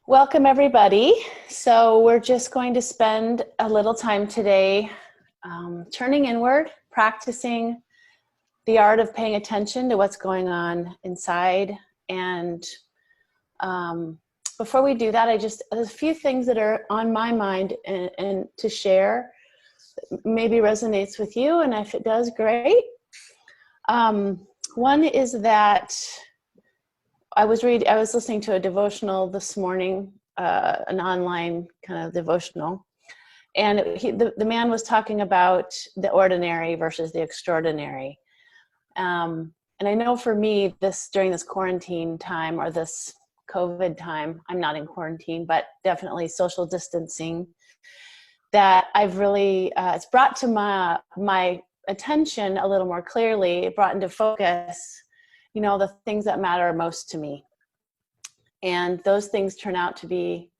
Welcome, everybody. So we're just going to spend a little time today turning inward, practicing the art of paying attention to what's going on inside. And before we do that, there's a few things that are on my mind and to share. Maybe resonates with you, and if it does, great. One is that I was listening to a devotional this morning, an online kind of devotional, and the man was talking about the ordinary versus the extraordinary. And I know for me, during this quarantine time or this COVID time, I'm not in quarantine, but definitely social distancing, that I've really, it's brought to my attention a little more clearly, it brought into focus, the things that matter most to me. And those things turn out to be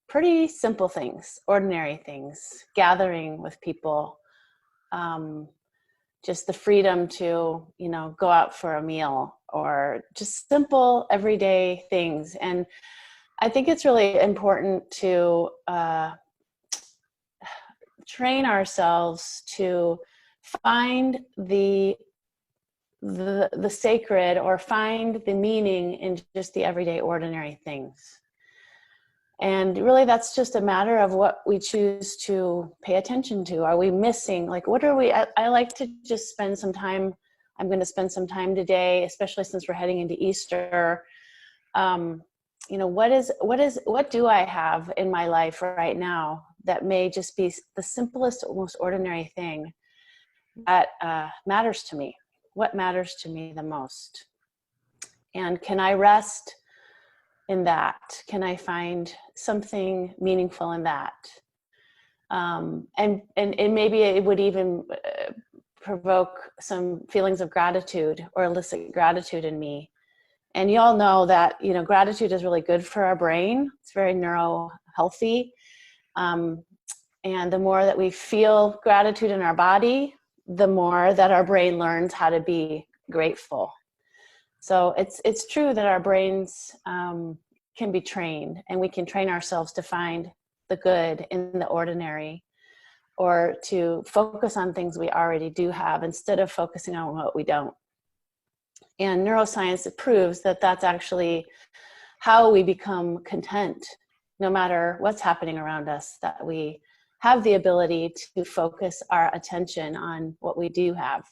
pretty simple things, ordinary things, gathering with people, just the freedom to, go out for a meal, or just simple everyday things. And I think it's really important to train ourselves to find the sacred, or find the meaning in just the everyday ordinary things. And really that's just a matter of what we choose to pay attention to. Are we missing, what are we, I like to just spend some time, I'm going to spend some time today, especially since we're heading into Easter. What do I have in my life right now that may just be the simplest, most ordinary thing that matters to me? What matters to me the most? And can I rest in that? Can I find something meaningful in that? And maybe it would even provoke some feelings of gratitude, or elicit gratitude in me. And you all know that, gratitude is really good for our brain. It's very neuro healthy. And the more that we feel gratitude in our body, the more that our brain learns how to be grateful. So it's true that our brains can be trained, and we can train ourselves to find the good in the ordinary, or to focus on things we already do have instead of focusing on what we don't. And neuroscience proves that that's actually how we become content, no matter what's happening around us, that we have the ability to focus our attention on what we do have.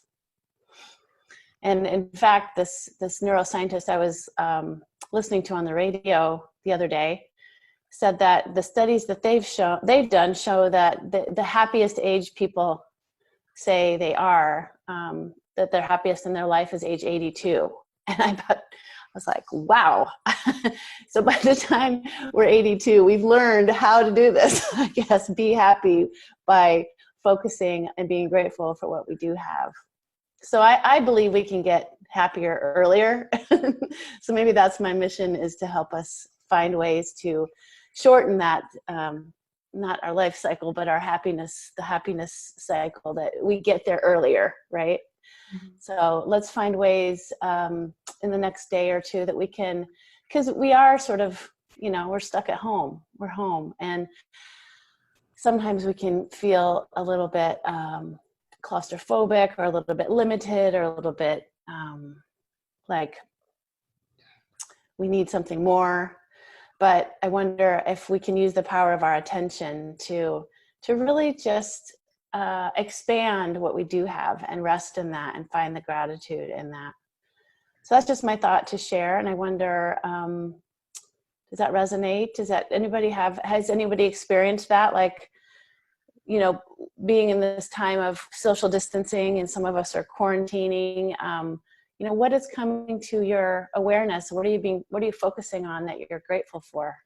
And in fact, this neuroscientist I was listening to on the radio the other day said that the studies that they've done show that the happiest age people say they are, that they're happiest in their life is age 82. And I was like, wow. So by the time we're 82, we've learned how to do this. I guess be happy by focusing and being grateful for what we do have. So I believe we can get happier earlier. So maybe that's my mission, is to help us find ways to shorten that, not our life cycle, but the happiness cycle, that we get there earlier, right? Mm-hmm. So let's find ways in the next day or two that we can, because we are sort of, we're stuck at home. We're home. And sometimes we can feel a little bit claustrophobic, or a little bit limited, or a little bit like we need something more. But I wonder if we can use the power of our attention to really just expand what we do have, and rest in that, and find the gratitude in that. So that's just my thought to share. And I wonder, does that resonate? Has anybody experienced that? Being in this time of social distancing, and some of us are quarantining, what is coming to your awareness? What are you focusing on that you're grateful for,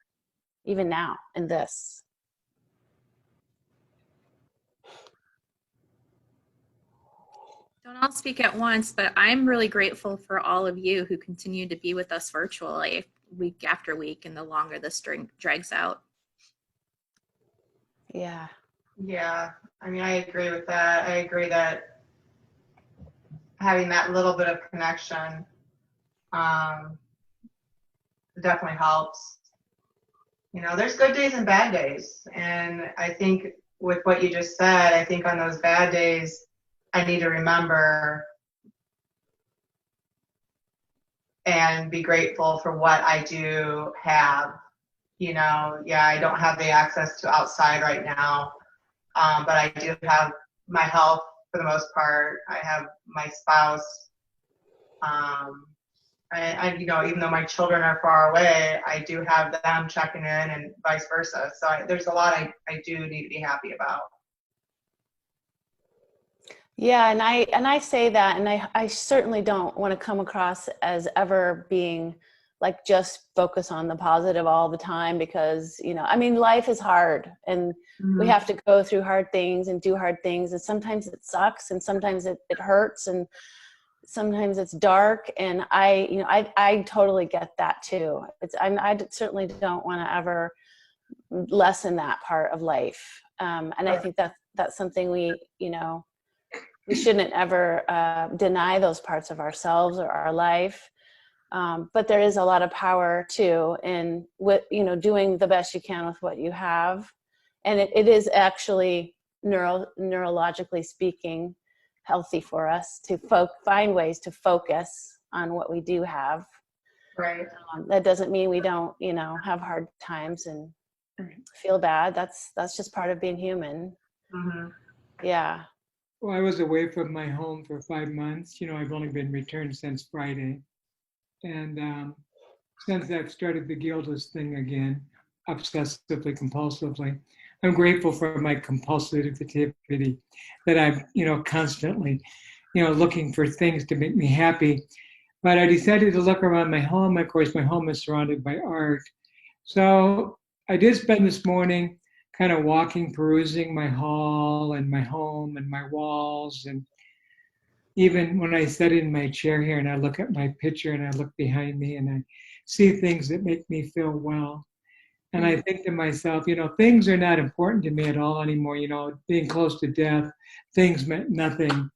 even now in this? Don't all speak at once, but I'm really grateful for all of you who continue to be with us virtually week after week, and the longer this drags out. Yeah. Yeah, I agree with that. I agree that having that little bit of connection definitely helps. You know, there's good days and bad days. And I think with what you just said, I think on those bad days, I need to remember and be grateful for what I do have. You know, yeah, I don't have the access to outside right now, but I do have my health for the most part. I have my spouse. You know, even though my children are far away, I do have them checking in and vice versa. So there's a lot I do need to be happy about. Yeah, and I say that, and I certainly don't want to come across as ever being like just focus on the positive all the time, because, you know, I mean, life is hard, and we have to go through hard things and do hard things, and sometimes it sucks, and sometimes it hurts, and sometimes it's dark, and I totally get that too. I certainly don't want to ever lessen that part of life, and I think that's something we shouldn't ever deny those parts of ourselves or our life. But there is a lot of power too in doing the best you can with what you have, and it is actually neurologically speaking healthy for us to find ways to focus on what we do have. Right. That doesn't mean we don't have hard times and feel bad. That's just part of being human. Mm-hmm. Yeah. Well, I was away from my home for 5 months. You know, I've only been returned since Friday. And since I've started the guiltless thing again, obsessively, compulsively, I'm grateful for my compulsivity, that I'm, constantly, looking for things to make me happy. But I decided to look around my home. Of course, my home is surrounded by art. So I did spend this morning kind of walking, perusing my hall and my home and my walls. And even when I sit in my chair here and I look at my picture and I look behind me and I see things that make me feel well. And I think to myself, things are not important to me at all anymore. Being close to death, things meant nothing.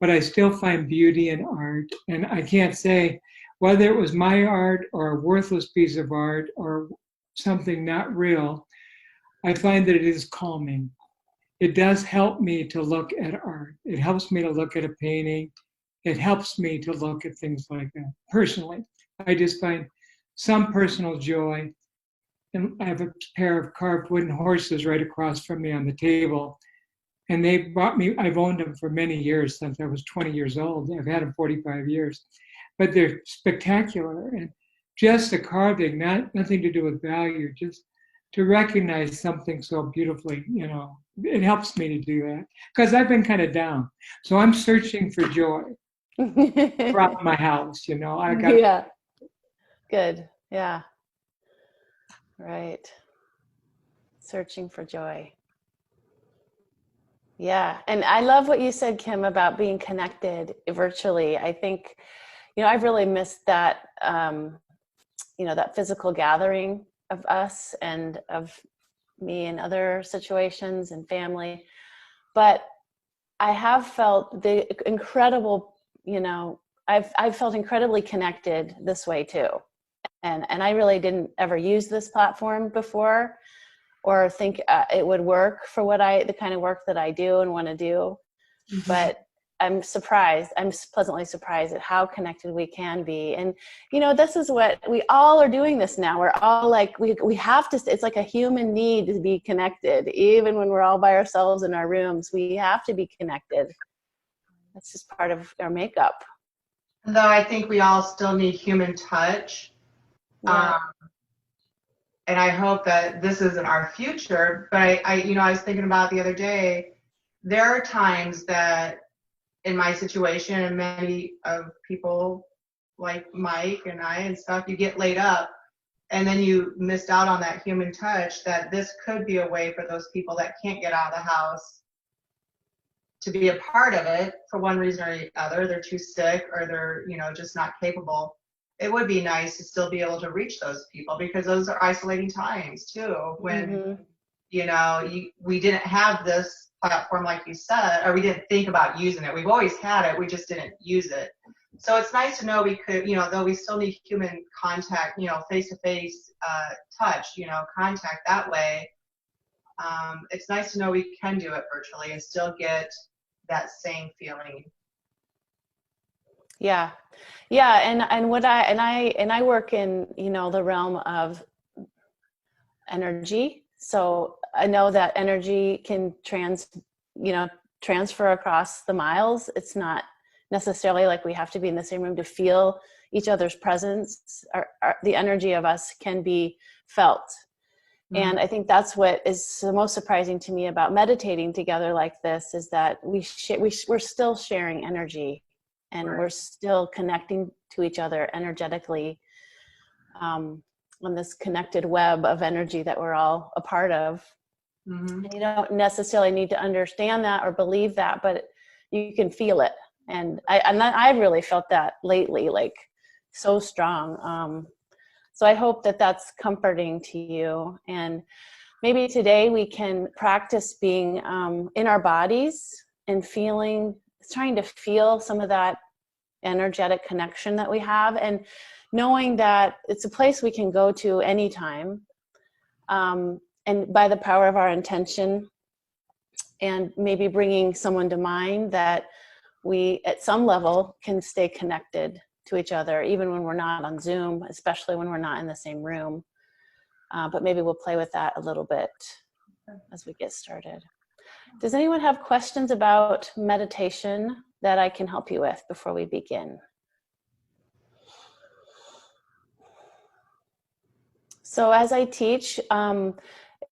But I still find beauty in art. And I can't say whether it was my art or a worthless piece of art or something not real, I find that it is calming. It does help me to look at art. It helps me to look at a painting. It helps me to look at things like that. Personally, I just find some personal joy. And I have a pair of carved wooden horses right across from me on the table. And they bought me, I've owned them for many years, since I was 20 years old. I've had them 45 years. But they're spectacular. And just the carving, nothing to do with value, just to recognize something so beautifully, it helps me to do that. Because I've been kind of down. So I'm searching for joy throughout my house, I got Yeah. Good. Yeah. Right. Searching for joy. Yeah. And I love what you said, Kim, about being connected virtually. I think, I've really missed that, that physical gathering of us and of me in other situations and family. But I have felt the incredible, I've felt incredibly connected this way too. And I really didn't ever use this platform before, or think it would work for the kind of work that I do and want to do. Mm-hmm. But I'm pleasantly surprised at how connected we can be. And, this is what we all are doing this now. We're all like, we have to, it's like a human need to be connected. Even when we're all by ourselves in our rooms, we have to be connected. That's just part of our makeup. Though I think we all still need human touch. Yeah. And I hope that this isn't our future, but I was thinking about the other day, there are times that in my situation, and many of people like Mike and I and stuff, you get laid up and then you missed out on that human touch, that this could be a way for those people that can't get out of the house to be a part of it for one reason or the other. They're too sick or they're, just not capable. It would be nice to still be able to reach those people, because those are isolating times too, when, we didn't have this platform like you said, or we didn't think about using it. We've always had it, we just didn't use it. So it's nice to know we could, though we still need human contact, face-to-face touch, contact that way. It's nice to know we can do it virtually and still get that same feeling. Yeah. Yeah. And I work in, the realm of energy. So I know that energy can transfer across the miles. It's not necessarily like we have to be in the same room to feel each other's presence. The energy of us can be felt. And I think that's what is the most surprising to me about meditating together like this, is that we're still sharing energy, and Right. we're still connecting to each other energetically on this connected web of energy that we're all a part of. Mm-hmm. And you don't necessarily need to understand that or believe that, but you can feel it. And I've really felt that lately, like so strong. So I hope that that's comforting to you. And maybe today we can practice being in our bodies and trying to feel some of that energetic connection that we have, and knowing that it's a place we can go to anytime. And by the power of our intention, and maybe bringing someone to mind that we, at some level, can stay connected to each other, even when we're not on Zoom, especially when we're not in the same room. But maybe we'll play with that a little bit as we get started. Does anyone have questions about meditation that I can help you with before we begin? So as I teach,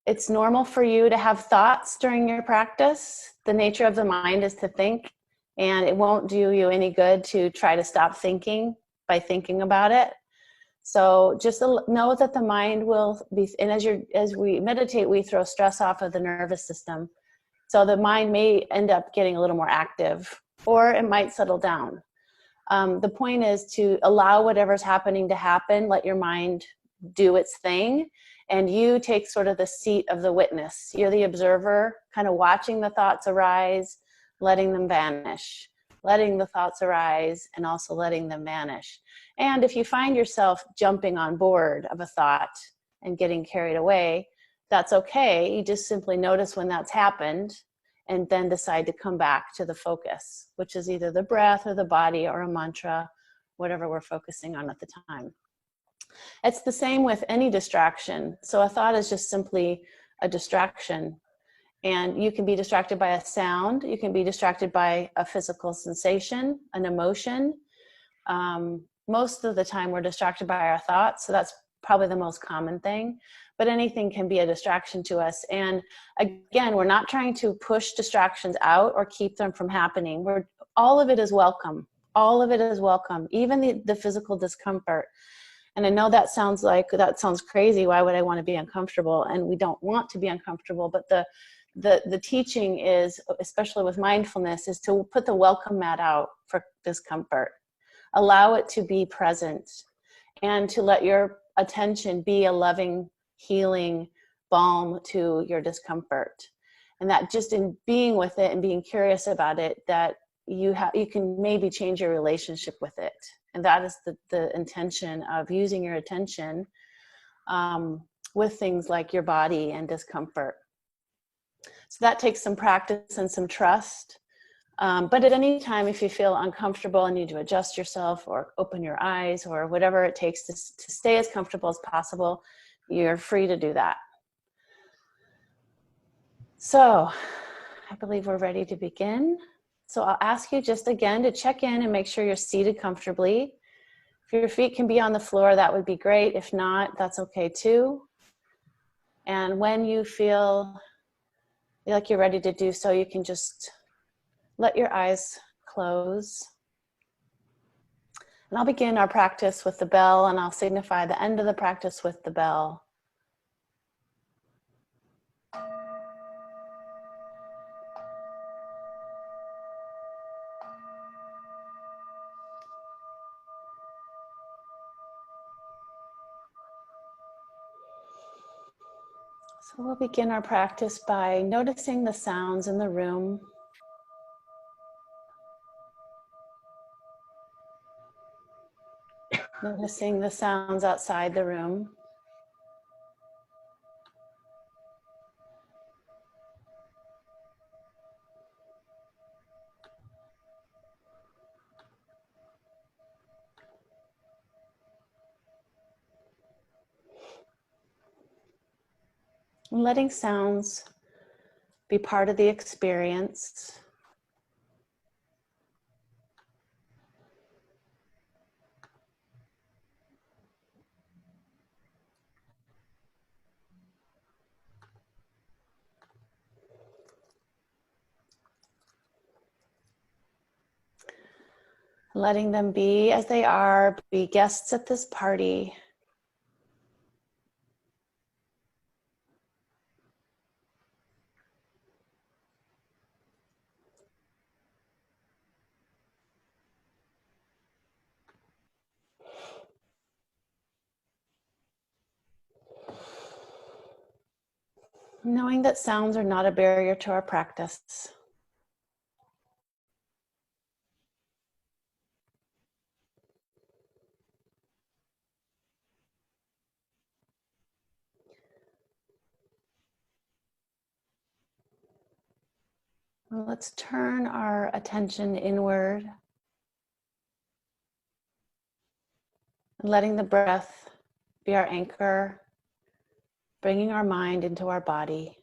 it's normal for you to have thoughts during your practice. The nature of the mind is to think, and it won't do you any good to try to stop thinking by thinking about it. So just know that the mind will be, and as we meditate, we throw stress off of the nervous system. So the mind may end up getting a little more active, or it might settle down. The point is to allow whatever's happening to happen, let your mind do its thing, and you take sort of the seat of the witness. You're the observer, kind of watching the thoughts arise, letting them vanish, letting the thoughts arise, and also letting them vanish. And if you find yourself jumping on board of a thought and getting carried away, that's okay. You just simply notice when that's happened, and then decide to come back to the focus, which is either the breath or the body or a mantra, whatever we're focusing on at the time. It's the same with any distraction. So a thought is just simply a distraction. And you can be distracted by a sound. You can be distracted by a physical sensation, an emotion. Most of the time we're distracted by our thoughts. So that's probably the most common thing. But anything can be a distraction to us. And again, we're not trying to push distractions out or keep them from happening. All of it is welcome. All of it is welcome, even the physical discomfort. And I know that sounds crazy. Why would I want to be uncomfortable? And we don't want to be uncomfortable. But the teaching is, especially with mindfulness, is to put the welcome mat out for discomfort. Allow it to be present, and to let your attention be a loving, healing balm to your discomfort. And that just in being with it and being curious about it, that you can maybe change your relationship with it. And that is the intention of using your attention with things like your body and discomfort. So that takes some practice and some trust. But at any time, if you feel uncomfortable and need to adjust yourself or open your eyes or whatever it takes to stay as comfortable as possible, you're free to do that. So I believe we're ready to begin. So I'll ask you just again to check in and make sure you're seated comfortably. If your feet can be on the floor, that would be great. If not, that's okay too. And when you feel like you're ready to do so, you can just let your eyes close. And I'll begin our practice with the bell, and I'll signify the end of the practice with the bell. So we'll begin our practice by noticing the sounds in the room. Noticing the sounds outside the room. And letting sounds be part of the experience. Letting them be as they are, be guests at this party. Knowing that sounds are not a barrier to our practice. Well, let's turn our attention inward, and letting the breath be our anchor, bringing our mind into our body.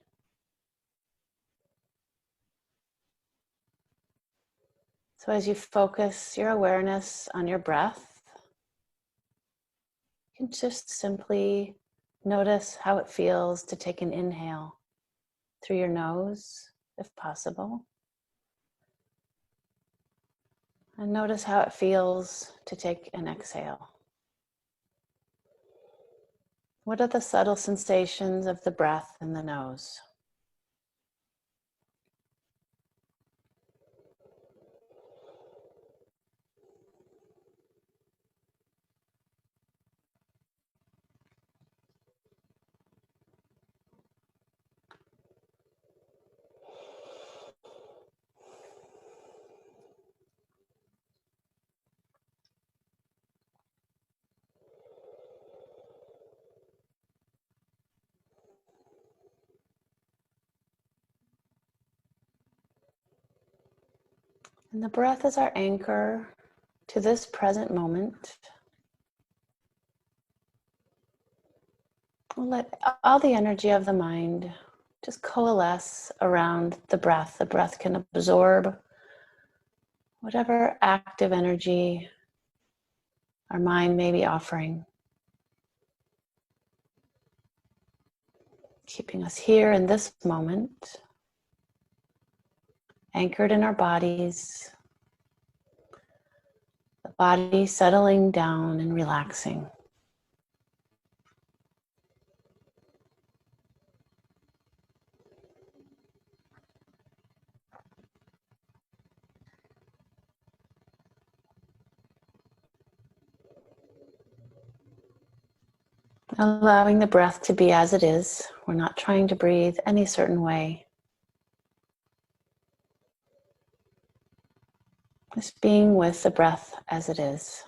So as you focus your awareness on your breath, you can just simply notice how it feels to take an inhale through your nose, if possible. And notice how it feels to take an exhale. What are the subtle sensations of the breath in the nose? And the breath is our anchor to this present moment. We'll let all the energy of the mind just coalesce around the breath. The breath can absorb whatever active energy our mind may be offering, keeping us here in this moment, anchored in our bodies, the body settling down and relaxing. Allowing the breath to be as it is. We're not trying to breathe any certain way. Just being with the breath as it is.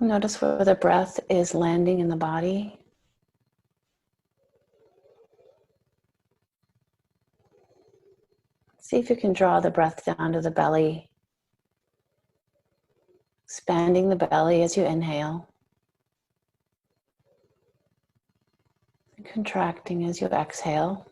Notice where the breath is landing in the body. See if you can draw the breath down to the belly, expanding the belly as you inhale, and contracting as you exhale.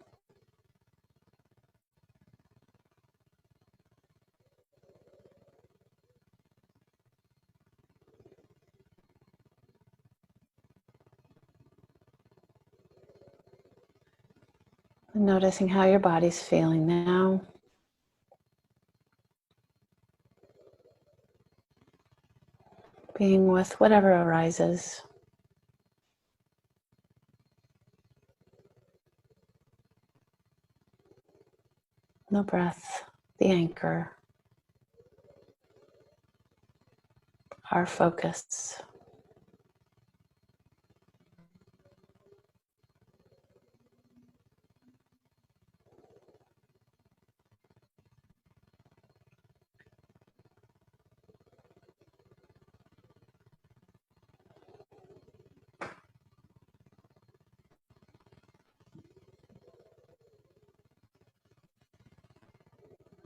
And noticing how your body's feeling now. Being with whatever arises. The breath, the anchor, our focus.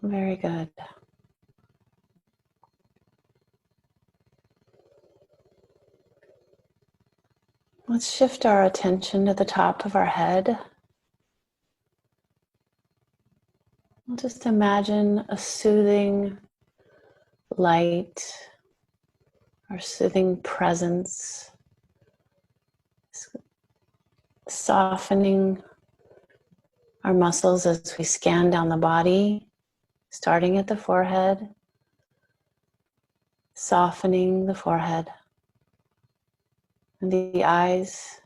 Very good. Let's shift our attention to the top of our head. We'll just imagine a soothing light or soothing presence, softening our muscles as we scan down the body, starting at the forehead, softening the forehead, and the eyes,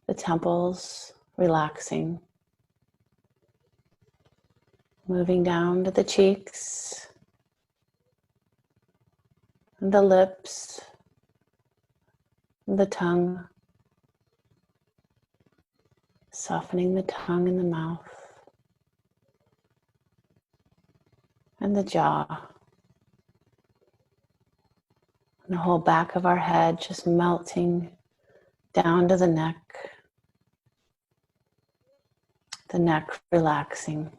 the temples, relaxing. Moving down to the cheeks, and the lips, and the tongue, softening the tongue and the mouth, and the jaw, and the whole back of our head just melting down to the neck relaxing,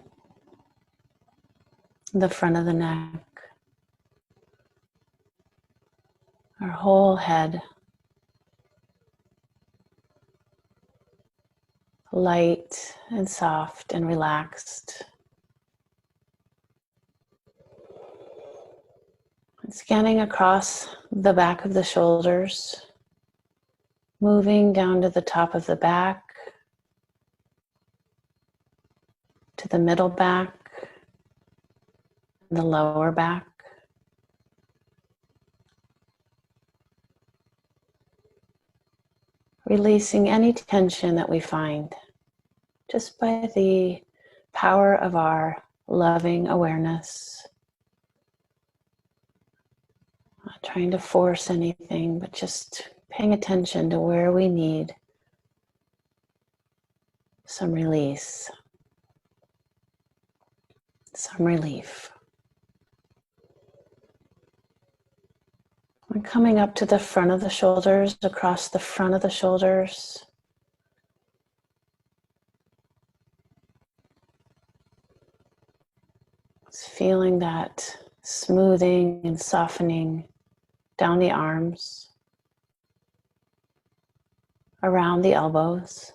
the front of the neck, our whole head, light and soft and relaxed. And scanning across the back of the shoulders, moving down to the top of the back, to the middle back, the lower back. Releasing any tension that we find just by the power of our loving awareness. Not trying to force anything, but just paying attention to where we need some release, some relief. And coming up to the front of the shoulders, across the front of the shoulders. Just feeling that smoothing and softening down the arms, around the elbows.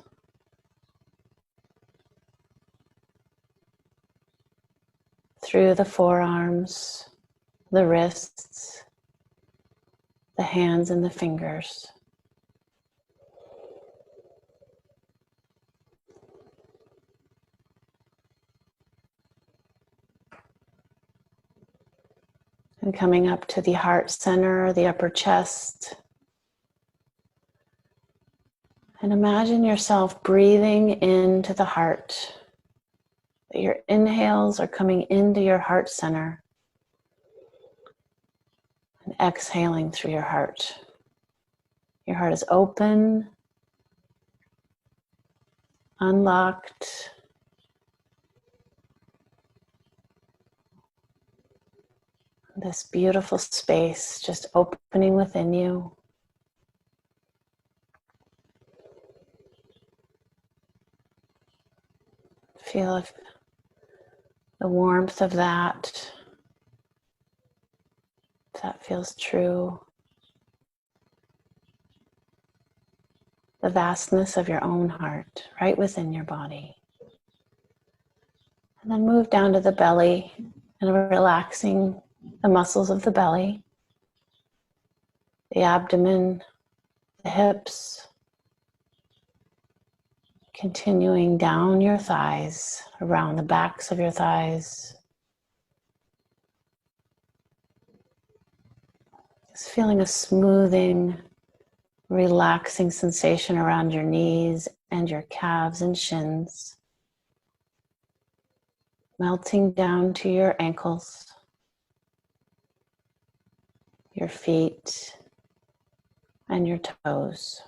Through the forearms, the wrists, the hands and the fingers. And coming up to the heart center, the upper chest. And imagine yourself breathing into the heart. That your inhales are coming into your heart center. And exhaling through your heart. Your heart is open, unlocked, this beautiful space just opening within you. Feel if the warmth of that, if that feels true. The vastness of your own heart right within your body. And then move down to the belly and relaxing the muscles of the belly, the abdomen, the hips, Continuing down your thighs, around the backs of your thighs. Just feeling a smoothing, relaxing sensation around your knees and your calves and shins. Melting down to your ankles, your feet, and your toes.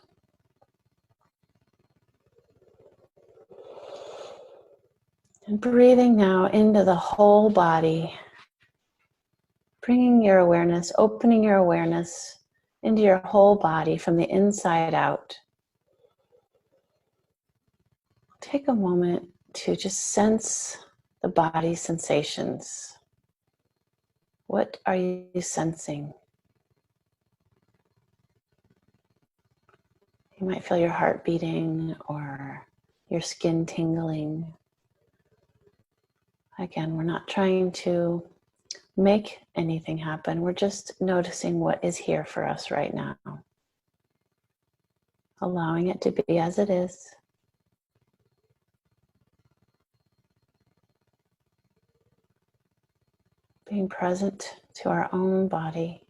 And breathing now into the whole body, bringing your awareness, opening your awareness into your whole body from the inside out. Take a moment to just sense the body sensations. What are you sensing? You might feel your heart beating or your skin tingling. Again, we're not trying to make anything happen. We're just noticing what is here for us right now. Allowing it to be as it is. Being present to our own body.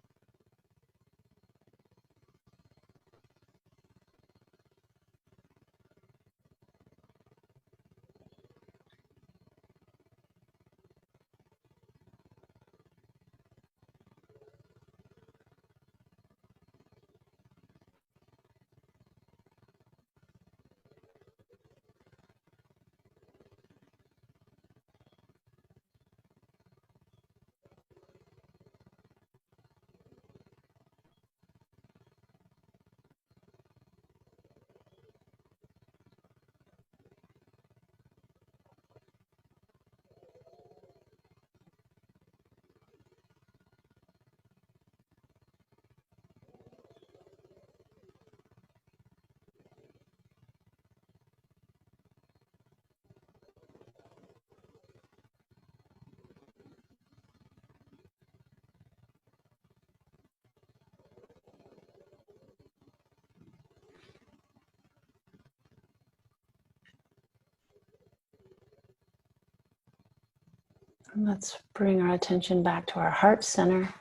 And let's bring our attention back to our heart center.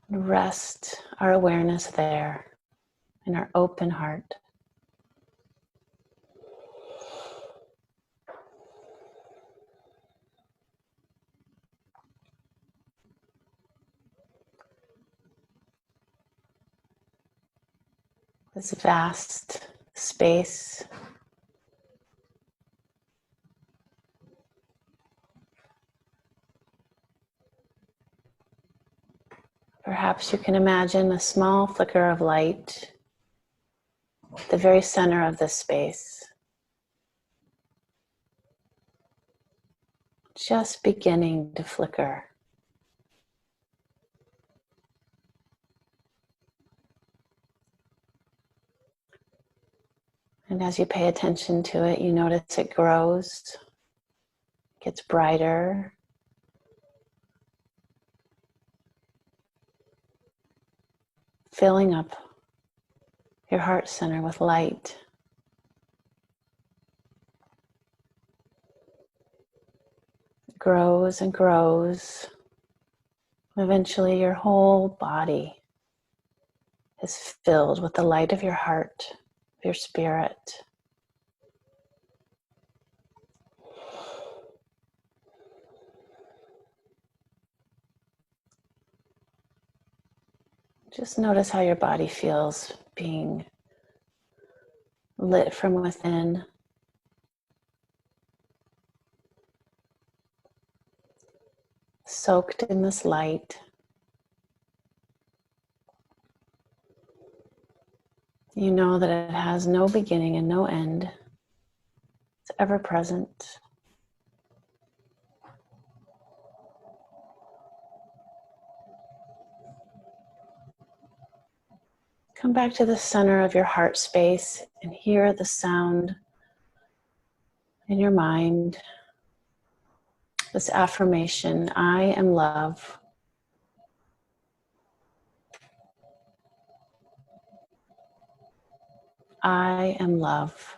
Rest our awareness there in our open heart. This vast space. Perhaps you can imagine a small flicker of light at the very center of this space. Just beginning to flicker. And as you pay attention to it, you notice it grows, gets brighter, filling up your heart center with light. It grows and grows. Eventually, your whole body is filled with the light of your heart, of your spirit. Just notice how your body feels being lit from within. Soaked in this light. You know that it has no beginning and no end. It's ever present. Come back to the center of your heart space and hear the sound in your mind. This affirmation, I am love. I am love.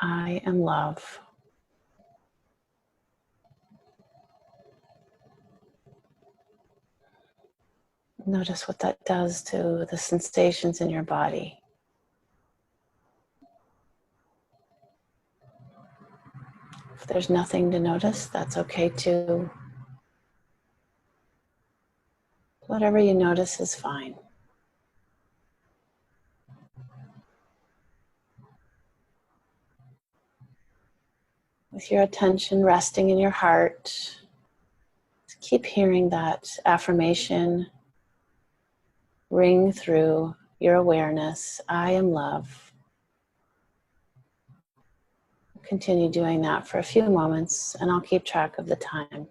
I am love. Notice what that does to the sensations in your body. If there's nothing to notice, that's okay too. Whatever you notice is fine. With your attention resting in your heart, keep hearing that affirmation ring through your awareness. I am love. Continue doing that for a few moments, and I'll keep track of the time.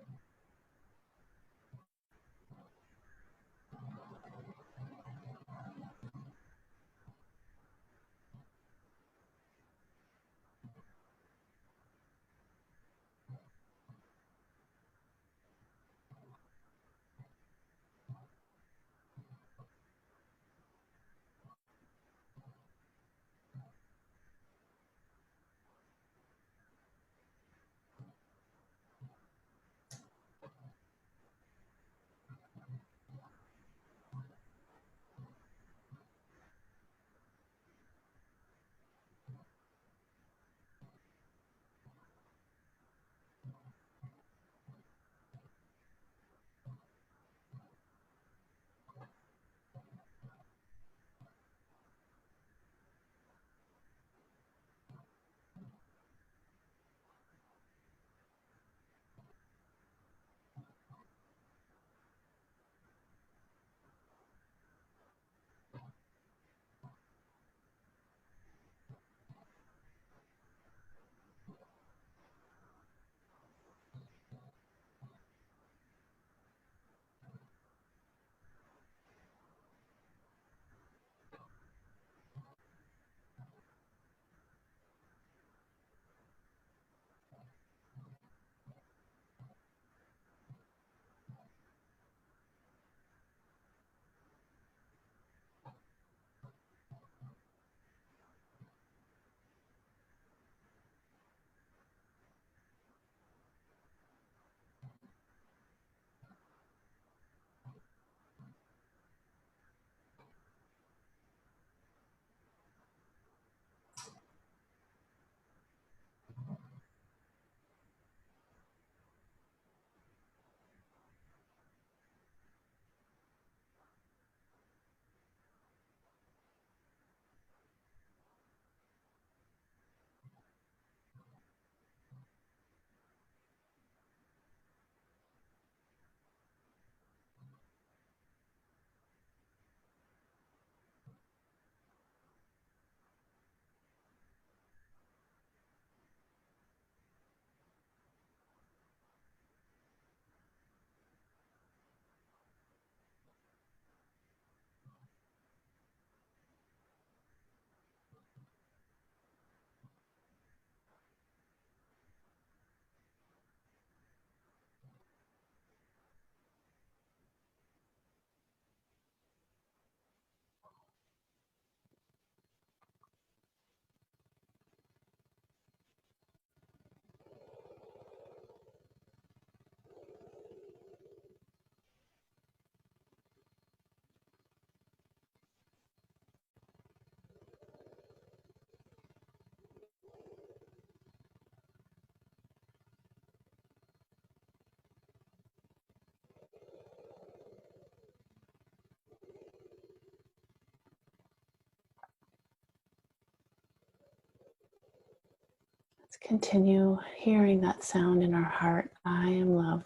Let's continue hearing that sound in our heart. I am love.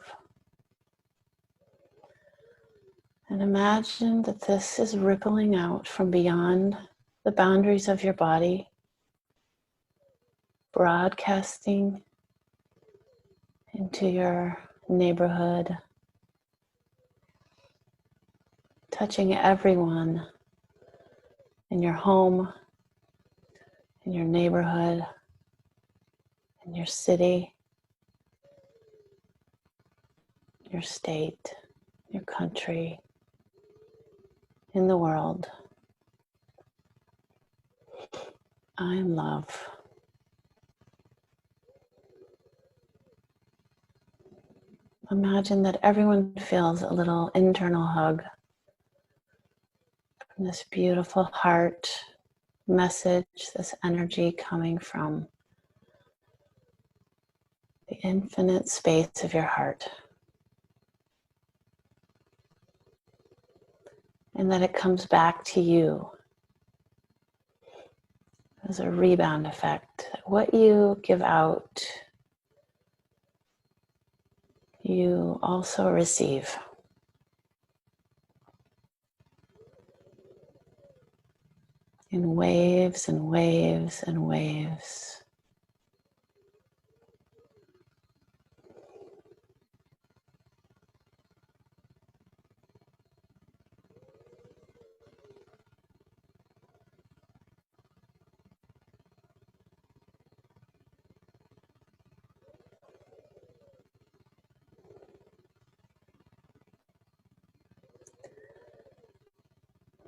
And imagine that this is rippling out from beyond the boundaries of your body, broadcasting into your neighborhood, touching everyone in your home, in your neighborhood, in your city, your state, your country, in the world. I am love. Imagine that everyone feels a little internal hug from this beautiful heart message, this energy coming from the infinite space of your heart. And that it comes back to you as a rebound effect. What you give out, you also receive. In waves and waves and waves.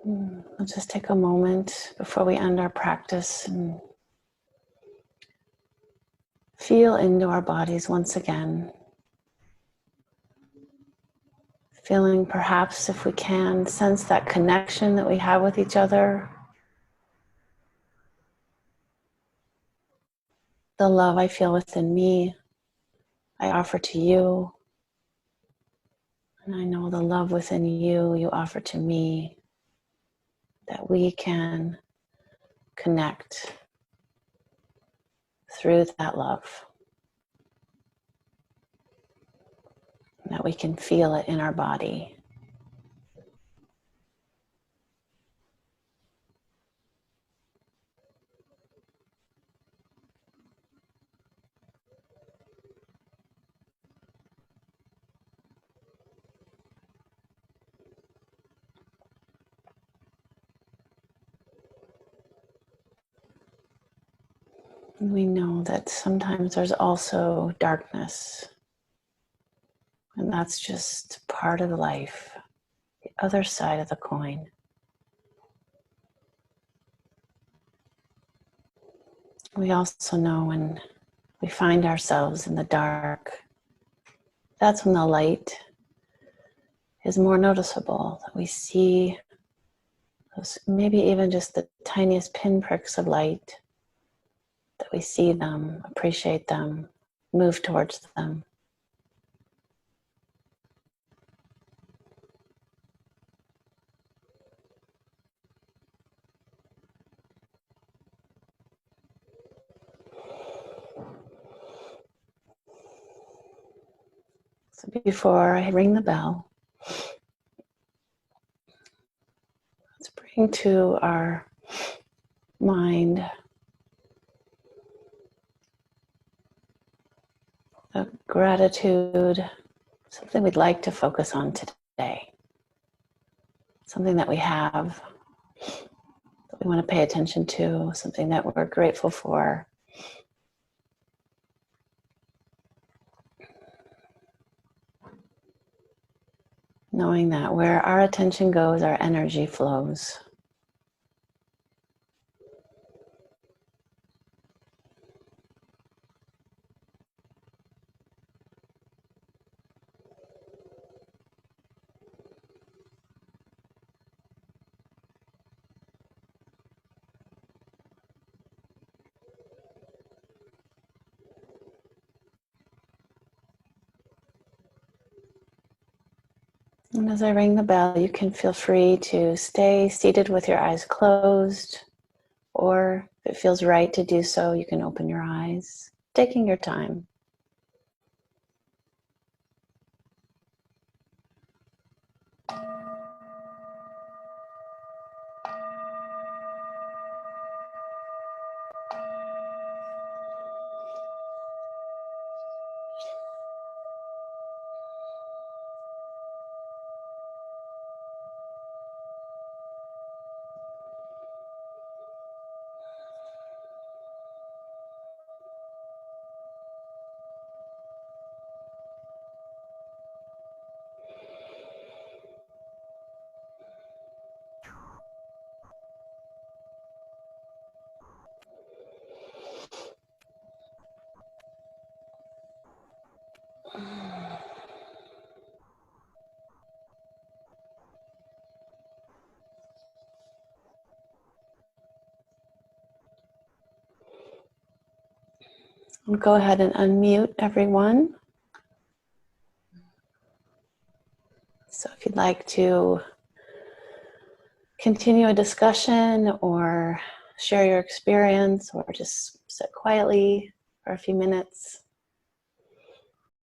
We'll just take a moment before we end our practice and feel into our bodies once again. Feeling perhaps, if we can, sense that connection that we have with each other. The love I feel within me, I offer to you. And I know the love within you, you offer to me. That we can connect through that love. And that we can feel it in our body. And we know that sometimes there's also darkness. And that's just part of life, the other side of the coin. We also know when we find ourselves in the dark, that's when the light is more noticeable, that we see those, maybe even just the tiniest pinpricks of light, that we see them, appreciate them, move towards them. So before I ring the bell, let's bring to our mind a gratitude, something we'd like to focus on today, something that we have, that we want to pay attention to, something that we're grateful for. Knowing that where our attention goes, our energy flows. And as I ring the bell, you can feel free to stay seated with your eyes closed, or if it feels right to do so, you can open your eyes, taking your time. I'll go ahead and unmute everyone. So if you'd like to continue a discussion or share your experience or just sit quietly for a few minutes,